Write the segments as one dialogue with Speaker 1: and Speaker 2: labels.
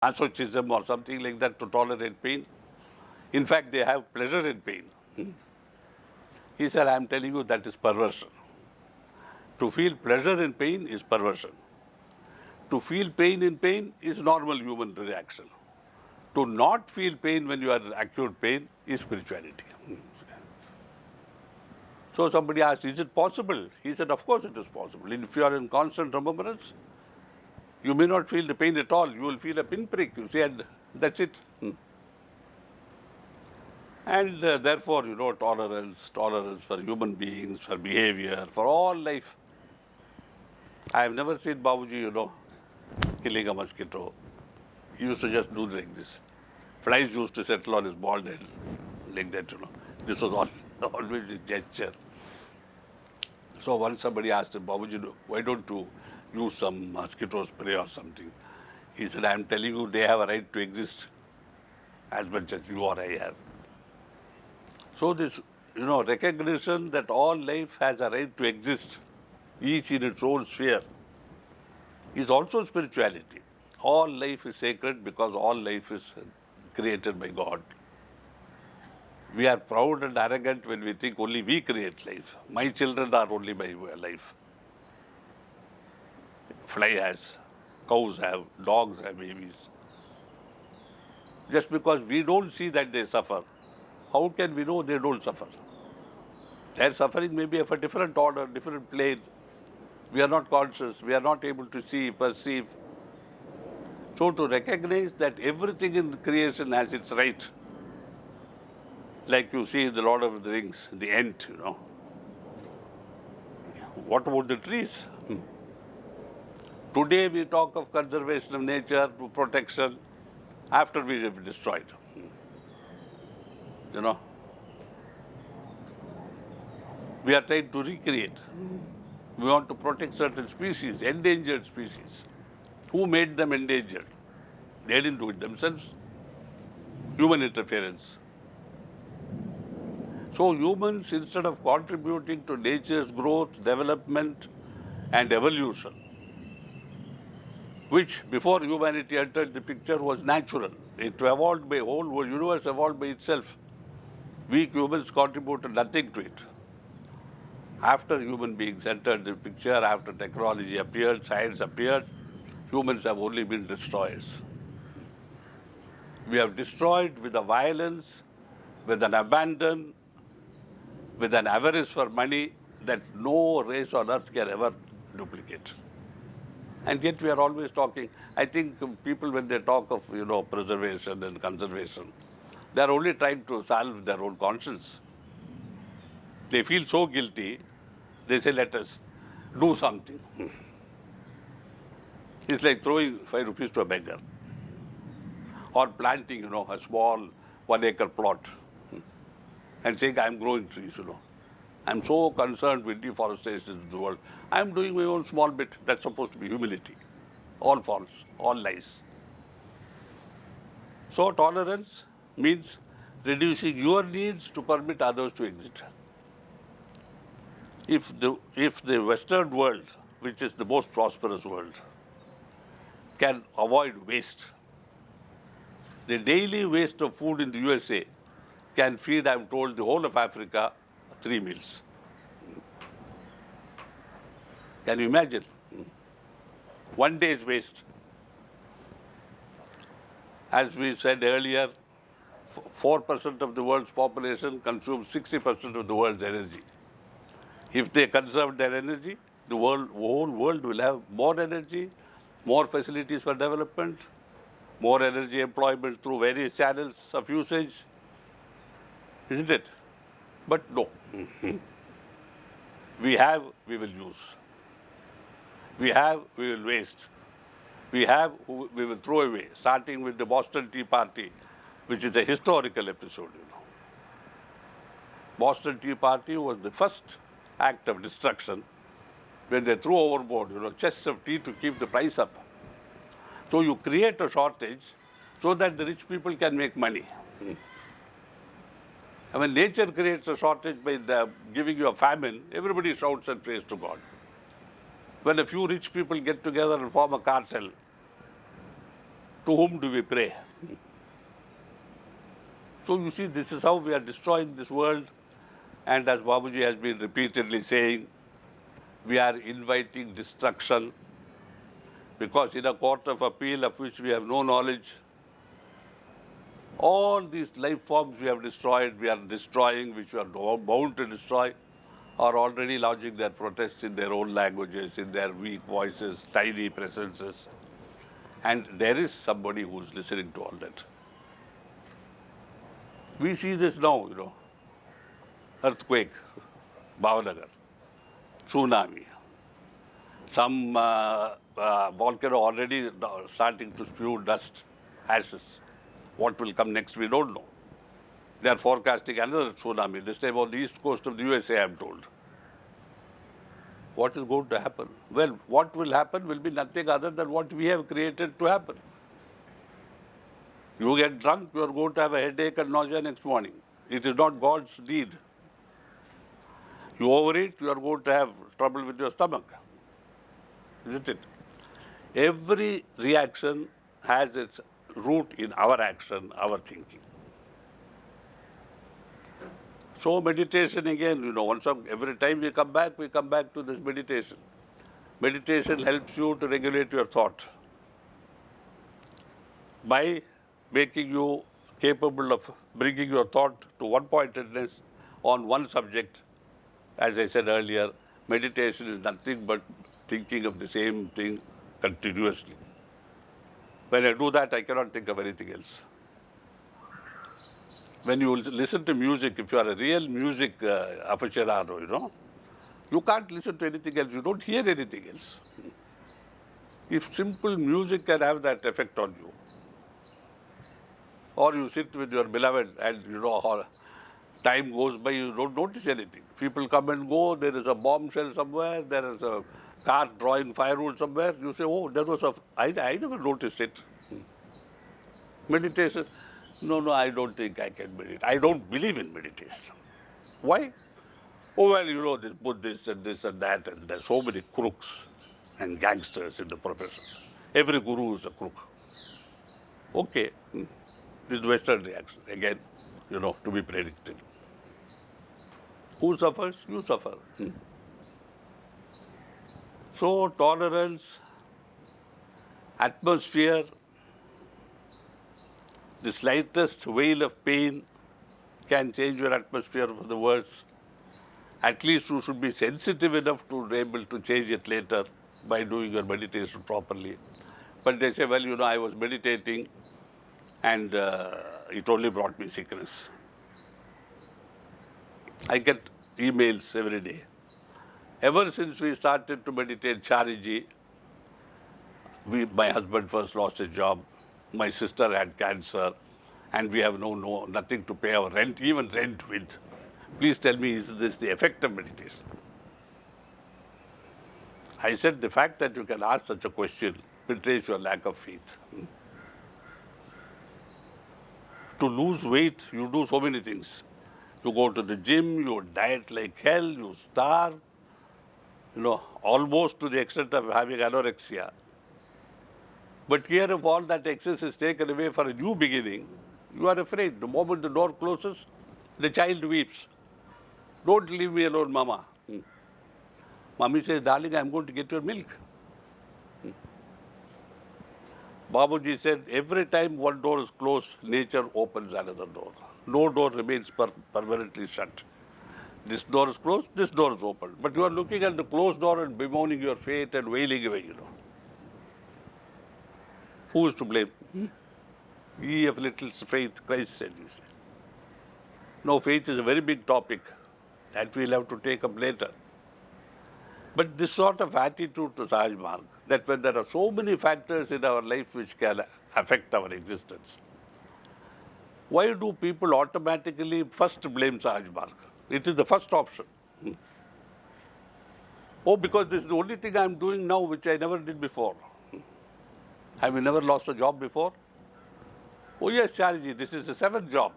Speaker 1: masochism or something like that to tolerate pain. In fact, they have pleasure in pain. He said, I am telling you that is perversion. To feel pleasure in pain is perversion. To feel pain in pain is normal human reaction. To not feel pain when you are in acute pain is spirituality. So somebody asked, is it possible? He said, of course it is possible. If you are in constant remembrance, you may not feel the pain at all. You will feel a pinprick, you see, and that's it. And therefore, tolerance for human beings, for behavior, for all life. I have never seen Babuji, killing a mosquito. He used to just do like this. Flies used to settle on his bald head, like that, This was always his gesture. So once somebody asked him, Babuji, why don't you use some mosquito spray or something? He said, I am telling you, they have a right to exist as much as you or I have. So this, recognition that all life has a right to exist, each in its own sphere, is also spirituality. All life is sacred because all life is created by God. We are proud and arrogant when we think only we create life. My children are only my life. Fly has, cows have, dogs have babies. Just because we don't see that they suffer, how can we know they don't suffer? Their suffering may be of a different order, different plane. We are not conscious, we are not able to see, perceive. So to recognize that everything in creation has its right, like you see in the Lord of the Rings, the Ent, What about the trees? Today we talk of conservation of nature, protection, after we have destroyed. We are trying to recreate. We want to protect certain species, endangered species. Who made them endangered? They didn't do it themselves. Human interference. So humans, instead of contributing to nature's growth, development, and evolution, which before humanity entered the picture was natural, it evolved by whole universe evolved by itself. We humans contributed nothing to it. After human beings entered the picture, after technology appeared, science appeared, humans have only been destroyers. We have destroyed with a violence, with an abandon, with an avarice for money that no race on earth can ever duplicate. And yet we are always talking. I think people, when they talk of, preservation and conservation, they are only trying to salve their own conscience. They feel so guilty, they say, let us do something. It's like throwing 5 rupees to a beggar. Or planting, a small 1 acre plot and saying, I'm growing trees, I'm so concerned with deforestation in the world. I'm doing my own small bit. That's supposed to be humility. All false, all lies. So tolerance means reducing your needs to permit others to exist. If the Western world, which is the most prosperous world, can avoid waste, the daily waste of food in the USA can feed, I'm told, the whole of Africa 3 meals. Can you imagine? 1 day's waste. As we said earlier, 4% of the world's population consumes 60% of the world's energy. If they conserve their energy, the whole world will have more energy, more facilities for development, more energy employment through various channels of usage, isn't it? But no. We have, we will use. We have, we will waste. We have, we will throw away, starting with the Boston Tea Party, which is a historical episode, Boston Tea Party was the first act of destruction when they threw overboard, chests of tea to keep the price up. So you create a shortage so that the rich people can make money. And when nature creates a shortage by giving you a famine, everybody shouts and prays to God. When a few rich people get together and form a cartel To whom do we pray? So you see, this is how we are destroying this world. And as Babuji has been repeatedly saying, we are inviting destruction because in a court of appeal of which we have no knowledge, all these life forms we have destroyed, we are destroying, which we are bound to destroy, are already lodging their protests in their own languages, in their weak voices, tiny presences. And there is somebody who is listening to all that. We see this now, earthquake, Bhavanagar, tsunami, some volcano already starting to spew dust, ashes. What will come next, we don't know. They are forecasting another tsunami, this time on the east coast of the USA, I am told. What is going to happen? Well, what will happen will be nothing other than what we have created to happen. You get drunk, you are going to have a headache and nausea next morning. It is not God's deed. You overeat, you are going to have trouble with your stomach. Isn't it? Every reaction has its root in our action, our thinking. So meditation again, every time we come back to this meditation. Meditation helps you to regulate your thought by making you capable of bringing your thought to one-pointedness on one subject. As I said earlier, meditation is nothing but thinking of the same thing continuously. When I do that, I cannot think of anything else. When you listen to music, if you are a real music aficionado, you can't listen to anything else. You don't hear anything else. If simple music can have that effect on you, or you sit with your beloved and time goes by, you don't notice anything. People come and go, there is a bombshell somewhere, there is a car drawing firewood somewhere. You say, oh, there was I never noticed it. Meditation, no, I don't think I can meditate. I don't believe in meditation. Why? Oh, well, this Buddhist and this and that, and there's so many crooks and gangsters in the profession. Every guru is a crook. Okay, this is Western reaction, again, to be predicted. Who suffers? You suffer. So, tolerance, atmosphere, the slightest wail of pain can change your atmosphere for the worse. At least you should be sensitive enough to be able to change it later by doing your meditation properly. But they say, well, I was meditating and it only brought me sickness. I get emails every day. Ever since we started to meditate Chariji, my husband first lost his job, my sister had cancer, and we have nothing to pay our rent, even rent with. Please tell me, is this the effect of meditation? I said, the fact that you can ask such a question betrays your lack of faith. To lose weight, you do so many things. You go to the gym, you diet like hell, you starve, almost to the extent of having anorexia. But here, if all that excess is taken away for a new beginning, you are afraid. The moment the door closes, the child weeps. Don't leave me alone, Mama. Mommy says, darling, I'm going to get your milk. Babuji said, every time one door is closed, nature opens another door. No door remains permanently shut. This door is closed, this door is open. But you are looking at the closed door and bemoaning your fate and wailing away, Who is to blame? Ye of little faith, Christ said, you say. No, faith is a very big topic that we'll have to take up later. But this sort of attitude to Sahaj Marg, that when there are so many factors in our life which can affect our existence, why do people automatically first blame Sahaj Marg? It is the first option. Oh, because this is the only thing I'm doing now which I never did before. Have you never lost a job before? Oh yes, Chariji, this is the 7th job.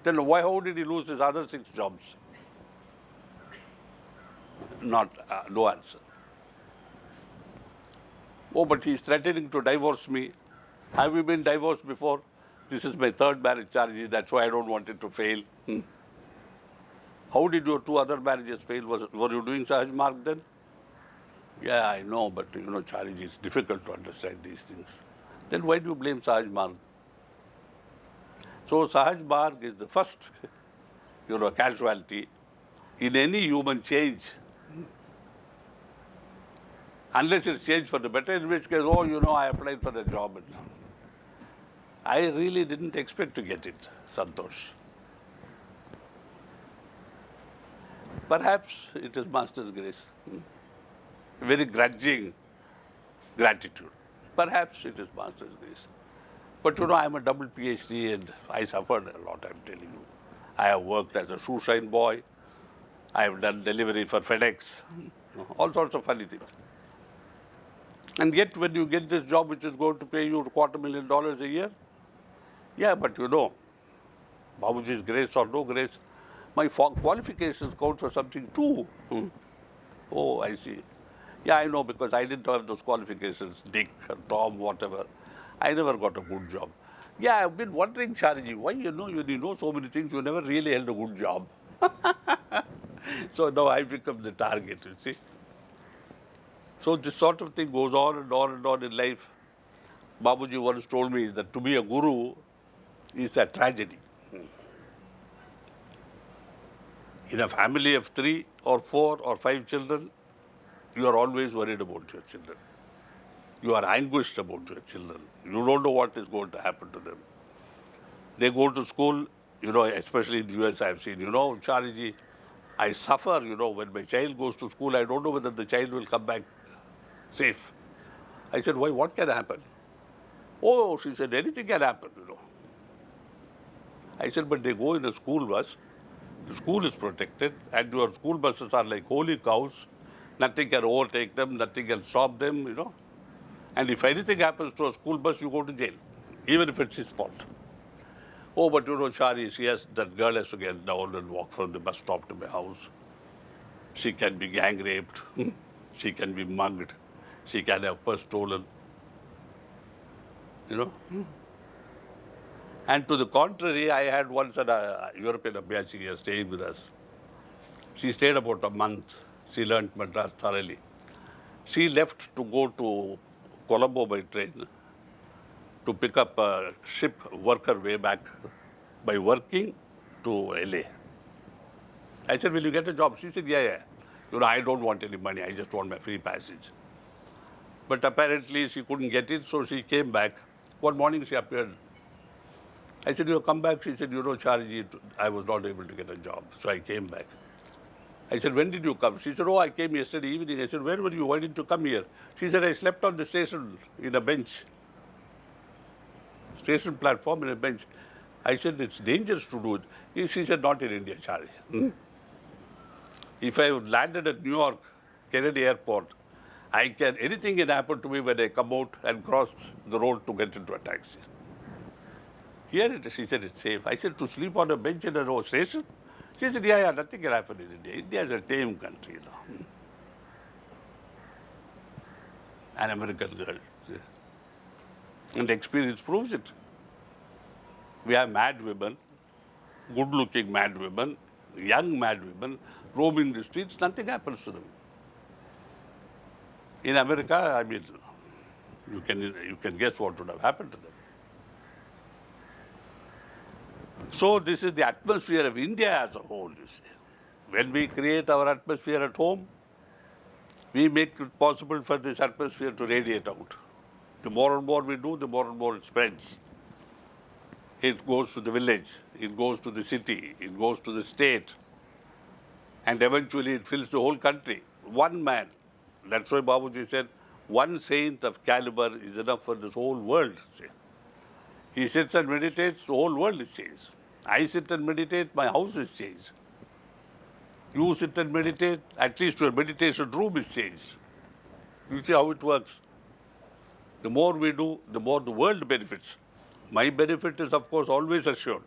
Speaker 1: Then how did he lose his other 6 jobs? No answer. Oh, but he's threatening to divorce me. Have you been divorced before? This is my third marriage, Charji. That's why I don't want it to fail. How did your two other marriages fail? Were you doing Sahaj Marg then? Yeah, I know, but Charji, it's difficult to understand these things. Then why do you blame Sahaj Marg? So Sahaj Marg is the first, casualty in any human change. Unless it's changed for the better, in which case, I applied for the job. I really didn't expect to get it, Santosh. Perhaps it is Master's grace. Very grudging gratitude. Perhaps it is Master's grace. But I'm a double PhD and I suffered a lot, I'm telling you. I have worked as a shoe shine boy. I have done delivery for FedEx. All sorts of funny things. And yet when you get this job which is going to pay you $250,000 a year, yeah, but Babuji's grace or no grace, my qualifications count for something too. Oh, I see. Yeah, I know, because I didn't have those qualifications, Dick, Tom, whatever. I never got a good job. Yeah, I've been wondering, Charji, why you know so many things, you never really held a good job. So now I become the target, you see. So this sort of thing goes on and on and on in life. Babuji once told me that to be a guru is a tragedy. In a family of 3 or 4 or 5 children, you are always worried about your children. You are anguished about your children. You don't know what is going to happen to them. They go to school, especially in the US I have seen, Chariji, I suffer, when my child goes to school, I don't know whether the child will come back safe. I said, why, what can happen? Oh, she said, anything can happen, I said, but they go in a school bus, the school is protected, and your school buses are like holy cows. Nothing can overtake them, nothing can stop them, And if anything happens to a school bus, you go to jail, even if it's his fault. Oh, but Chari, that girl has to get down and walk from the bus stop to my house. She can be gang raped. She can be mugged. She can have purse stolen. And to the contrary, I had once a European Abhyasi here staying with us. She stayed about a month. She learnt Madras thoroughly. She left to go to Colombo by train to pick up a ship worker way back by working to LA. I said, will you get a job? She said, yeah. I don't want any money. I just want my free passage. But apparently she couldn't get it, so she came back. One morning she appeared. I said, you come back? She said, Charji, I was not able to get a job. So I came back. I said, when did you come? She said, I came yesterday evening. I said, where were you? Why didn't you come here? She said, I slept on the station in a bench. Station platform in a bench. I said, it's dangerous to do it. She said, not in India, Charlie. If I landed at New York, Kennedy Airport, anything can happen to me when I come out and cross the road to get into a taxi. Here it is. She said, it's safe. I said, to sleep on a bench in a station? She said, yeah, nothing can happen in India. India is a tame country, An American girl. And experience proves it. We have mad women, good-looking mad women, young mad women, roaming the streets, nothing happens to them. In America, I mean, you can guess what would have happened to them. So this is the atmosphere of India as a whole, you see. When we create our atmosphere at home, we make it possible for this atmosphere to radiate out. The more and more we do, the more and more it spreads. It goes to the village, it goes to the city, it goes to the state, and eventually it fills the whole country. One man, that's why Babuji said, one saint of caliber is enough for this whole world. See. He sits and meditates, the whole world is changed. I sit and meditate, my house is changed. You sit and meditate, at least your meditation room is changed. You see how it works. The more we do, the more the world benefits. My benefit is, of course, always assured.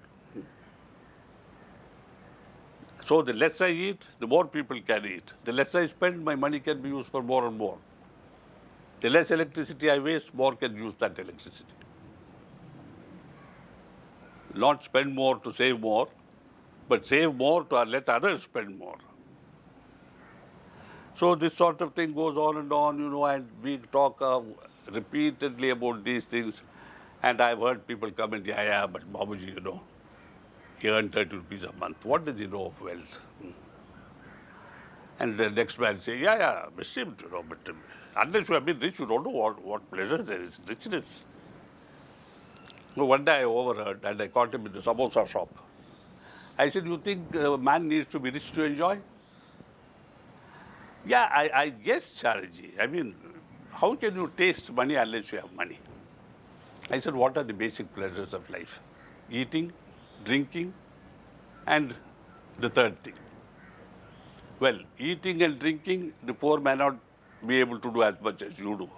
Speaker 1: So the less I eat, the more people can eat. The less I spend, my money can be used for more and more. The less electricity I waste, more can use that electricity. Not spend more to save more, but save more to let others spend more. So this sort of thing goes on, and we talk repeatedly about these things. And I've heard people comment, yeah, but Babuji, he earned 30 rupees a month. What does he know of wealth? And the next man say, yeah, esteemed, but unless you have been rich, you don't know what pleasure there is, richness. One day I overheard and I caught him in the samosa shop. I said, you think a man needs to be rich to enjoy? Yeah, I guess, Chariji. I mean, how can you taste money unless you have money? I said, what are the basic pleasures of life? Eating, drinking, and the third thing. Well, eating and drinking, the poor may not be able to do as much as you do.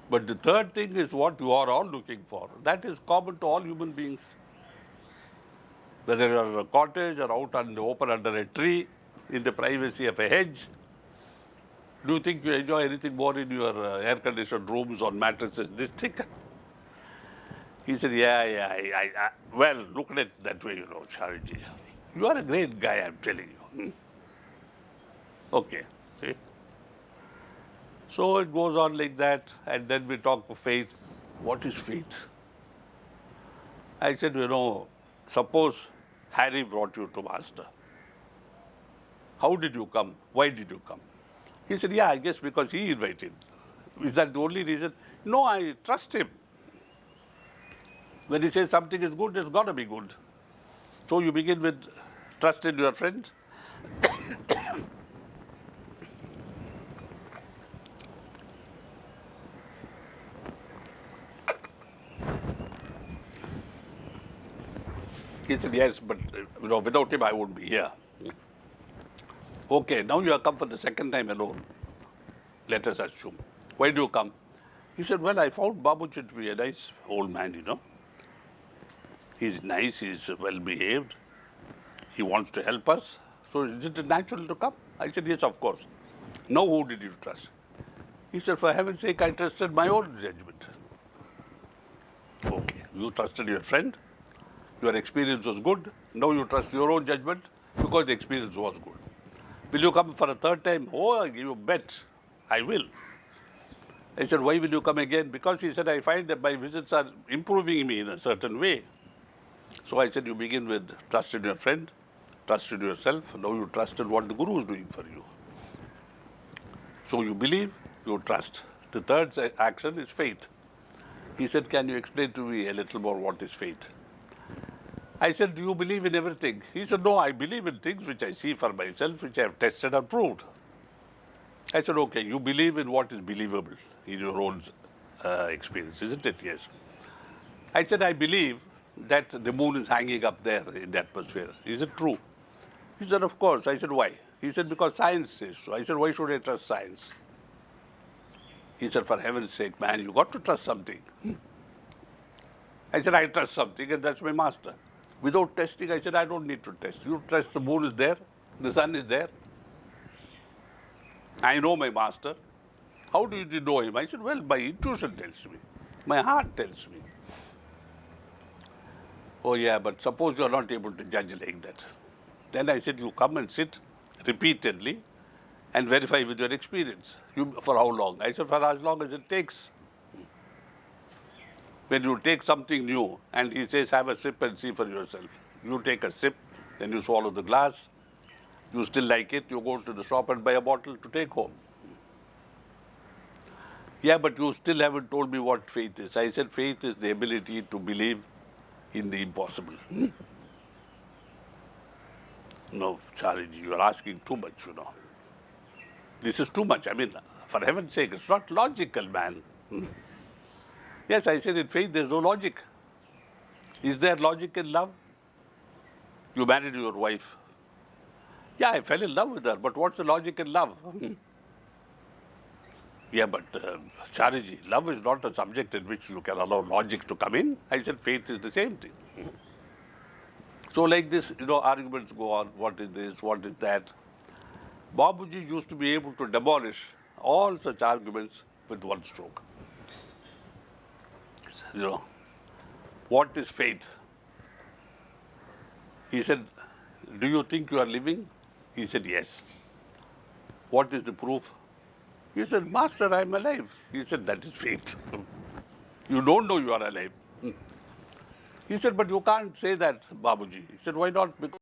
Speaker 1: But the third thing is what you are all looking for. That is common to all human beings. Whether you are in a cottage or out on the open under a tree, in the privacy of a hedge, do you think you enjoy anything more in your air-conditioned rooms on mattresses this thick? He said, yeah. Well, look at it that way, Chariji. You are a great guy, I'm telling you. Okay, see? So it goes on like that, and then we talk of faith. What is faith? I said, suppose Harry brought you to Master. How did you come? Why did you come? He said, yeah, I guess because he invited. Is that the only reason? No, I trust him. When he says something is good, it's got to be good. So you begin with trust in your friend. He said, yes, but without him I wouldn't be here. Okay, now you have come for the second time alone. Let us assume. Why do you come? He said, well, I found Babuji to be a nice old man, He's nice, he's well behaved. He wants to help us. So is it natural to come? I said, yes, of course. Now who did you trust? He said, for heaven's sake, I trusted my own judgment. Okay, you trusted your friend. Your experience was good. Now you trust your own judgment because the experience was good. Will you come for a third time? Oh, you bet. I will. I said, why will you come again? Because he said, I find that my visits are improving me in a certain way. So I said, you begin with trust in your friend, trust in yourself. Now you trust in what the Guru is doing for you. So you believe, you trust. The third action is faith. He said, can you explain to me a little more what is faith? I said, do you believe in everything? He said, no, I believe in things which I see for myself, which I have tested and proved. I said, okay, you believe in what is believable in your own experience, isn't it? Yes. I said, I believe that the moon is hanging up there in the atmosphere. Is it true? He said, of course. I said, why? He said, because science says so. I said, why should I trust science? He said, for heaven's sake, man, you got to trust something. I said, I trust something, and that's my master. Without testing, I said, I don't need to test. You trust the moon is there, the sun is there. I know my master. How do you know him? I said, well, my intuition tells me. My heart tells me. Oh, yeah, but suppose you are not able to judge like that. Then I said, you come and sit repeatedly and verify with your experience. For how long? I said, for as long as it takes. When you take something new and he says, have a sip and see for yourself. You take a sip, then you swallow the glass. You still like it, you go to the shop and buy a bottle to take home. Yeah, but you still haven't told me what faith is. I said, faith is the ability to believe in the impossible. No, Chariji, you are asking too much, This is too much. I mean, for heaven's sake, it's not logical, man. Yes, I said in faith there's no logic. Is there logic in love? You married your wife. Yeah, I fell in love with her, but what's the logic in love? Yeah, but Chariji, love is not a subject in which you can allow logic to come in. I said faith is the same thing. So like this, arguments go on. What is this? What is that? Babuji used to be able to demolish all such arguments with one stroke. What is faith? He said, do you think you are living? He said, yes. What is the proof? He said, Master, I am alive. He said, that is faith. You don't know you are alive. He said, but you can't say that, Babuji. He said, why not? Because